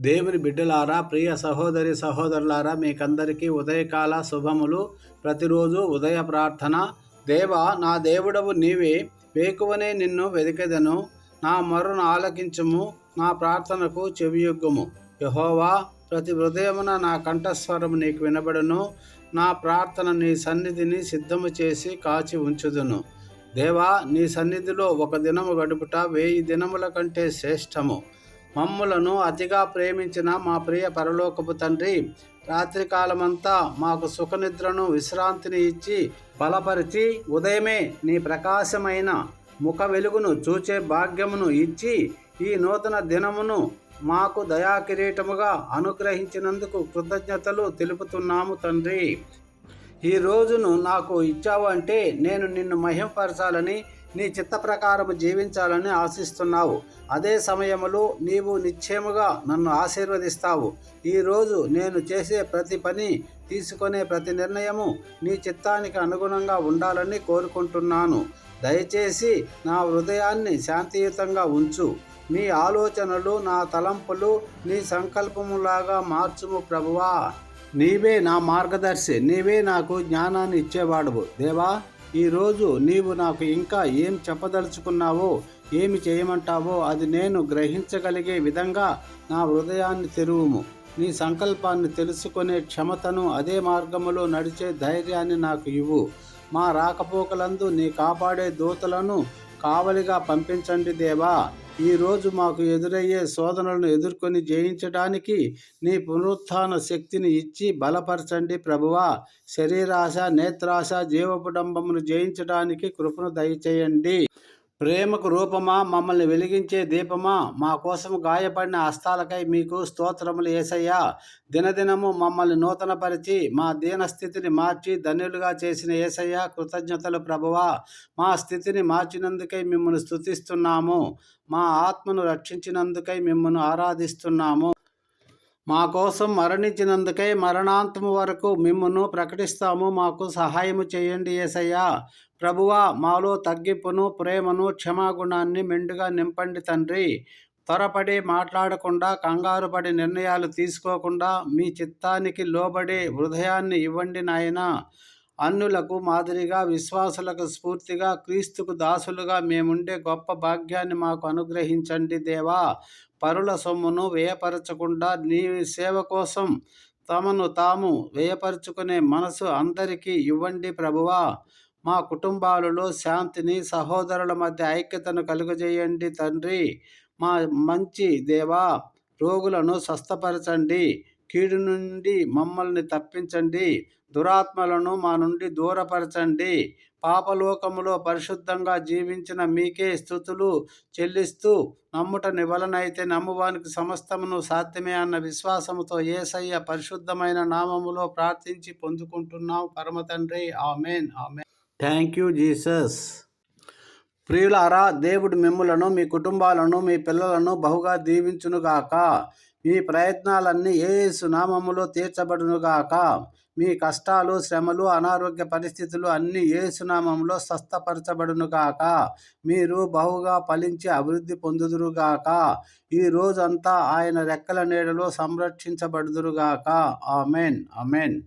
దేవుని బిడ్డలారా, ప్రియ సహోదరి సహోదరులారా, మీకందరికీ ఉదయకాల శుభములు. ప్రతిరోజు ఉదయ ప్రార్థన. దేవా, నా దేవుడవు నీవే, వేకువనే నిన్ను వెదికెదను. నా మొర్రను ఆలకించుము, నా ప్రార్థనకు చెవియొగ్గుము. యెహోవా, ప్రతి హృదయమున నా కంఠస్వరము నీకు వినబడును. నా ప్రార్థన నీ సన్నిధిని సిద్ధము చేసి కాచి ఉంచుదును. దేవా, నీ సన్నిధిలో ఒక దినము గడుపుట 1000 దినముల కంటే శ్రేష్టము. మమ్ములను అతిగా ప్రేమించిన మా ప్రియ పరలోకపు తండ్రి, రాత్రికాలమంతా మాకు సుఖనిద్రను విశ్రాంతిని ఇచ్చి బలపరిచి ఉదయమే నీ ప్రకాశమైన ముఖ వెలుగును చూచే భాగ్యమును ఇచ్చి ఈ నూతన దినమును మాకు దయాకిరీటముగా అనుగ్రహించినందుకు కృతజ్ఞతలు తెలుపుతున్నాము తండ్రి. ఈ రోజును నాకు ఇచ్చావు అంటే నేను నిన్ను మహిమపరచాలని, నీ చిత్త ప్రకారము జీవించాలని ఆశిస్తున్నావు. అదే సమయంలో నీవు నిశ్చయముగా నన్ను ఆశీర్వదిస్తావు. ఈరోజు నేను చేసే ప్రతి పని, తీసుకునే ప్రతి నిర్ణయము నీ చిత్తానికి అనుగుణంగా ఉండాలని కోరుకుంటున్నాను. దయచేసి నా హృదయాన్ని శాంతియుతంగా ఉంచు. నీ ఆలోచనలు, నా తలంపులు నీ సంకల్పములాగా మార్చుము ప్రభువా. నీవే నా మార్గదర్శి, నీవే నాకు జ్ఞానాన్ని ఇచ్చేవాడువు. దేవా, ఈరోజు నీవు నాకు ఇంకా ఏం చెప్పదలుచుకున్నావో, ఏమి చేయమంటావో అది నేను గ్రహించగలిగే విధంగా నా హృదయాన్ని తెరువుము. నీ సంకల్పాన్ని తెలుసుకునే క్షమతను, అదే మార్గములో నడిచే ధైర్యాన్ని నాకు ఇవ్వు. మా రాకపోకలందు నీ కాపాడే దూతలను కావలిగా పంపించండి దేవా. ఈరోజు మాకు ఎదురయ్యే శోధనలను ఎదుర్కొని జయించడానికి నీ పునరుత్థాన శక్తిని ఇచ్చి బలపరచండి ప్రభువా. శరీరాశ, నేత్రాశ, జీవపుడంబమును జయించడానికి కృపను దయచేయండి. ప్రేమకు రూపమా, మమ్మల్ని వెలిగించే దీపమా, మా కోసము గాయపడిన హస్తాలకై మీకు స్తోత్రములు యేసయ్యా. దినదినము మమ్మల్ని నూతనపరిచి మా దీనస్థితిని మార్చి ధన్యులుగా చేసిన యేసయ్యా, కృతజ్ఞతలు ప్రభువా. మా స్థితిని మార్చినందుకై మిమ్మల్ని స్తుతిస్తున్నాము. మా ఆత్మను రక్షించినందుకై మిమ్మల్ని ఆరాధిస్తున్నాము. మా కోసం మరణించినందుకై మరణాంతము వరకు మిమ్మును ప్రకటిస్తాము. మాకు సహాయము చేయండి యేసయ్యా. ప్రభువా, మాలో తగ్గింపును, ప్రేమను, క్షమాగుణాన్ని మెండుగా నింపండి తండ్రి. త్వరపడి మాట్లాడకుండా, కంగారు పడి నిర్ణయాలు తీసుకోకుండా మీ చిత్తానికి లోబడే హృదయాన్ని ఇవ్వండి నాయనా. అన్యులకు మాదిరిగా, విశ్వాసులకు స్ఫూర్తిగా, క్రీస్తుకు దాసులుగా మేముండే గొప్ప భాగ్యాన్ని మాకు అనుగ్రహించండి దేవా. పరుల సొమ్మును వ్యయపరచకుండా నీ సేవ కోసం తమను తాము వ్యయపరుచుకునే మనసు అందరికీ ఇవ్వండి ప్రభువా. మా కుటుంబాలలో శాంతిని, సహోదరుల మధ్య ఐక్యతను కలుగజేయండి తండ్రి. మా మంచి దేవా, రోగులను స్వస్థపరచండి. కీడు నుండి మమ్మల్ని తప్పించండి. దురాత్మలను మా నుండి దూరపరచండి. పాపలోకములో పరిశుద్ధంగా జీవించిన మీకే స్తుతులు చెల్లిస్తూ, నమ్ముట నివలనైతే నమ్మువానికి సమస్తమును సాధ్యమే అన్న విశ్వాసముతో యేసయ్య పరిశుద్ధమైన నామములో ప్రార్థించి పొందుకుంటున్నాం పరమ తండ్రి. Amen, amen. Thank you Jesus. ప్రియులారా, దేవుడు మిమ్ములను, మీ కుటుంబాలను, మీ పిల్లలను బహుగా దీవించునుగాక. మీ ప్రయత్నాలన్నీ యేసు నామములో తీర్చబడునుగాక. మీ కష్టాలు, శ్రమలు, అనారోగ్య పరిస్థితులు అన్నీ యేసు నామములో స్వస్థపరచబడునుగాక. మీరు బహుగా ఫలించి అభివృద్ధి పొందుదురుగాక. ఈ రోజంతా ఆయన రెక్కల నీడలో సంరక్షించబడుదురుగాక. Amen, amen.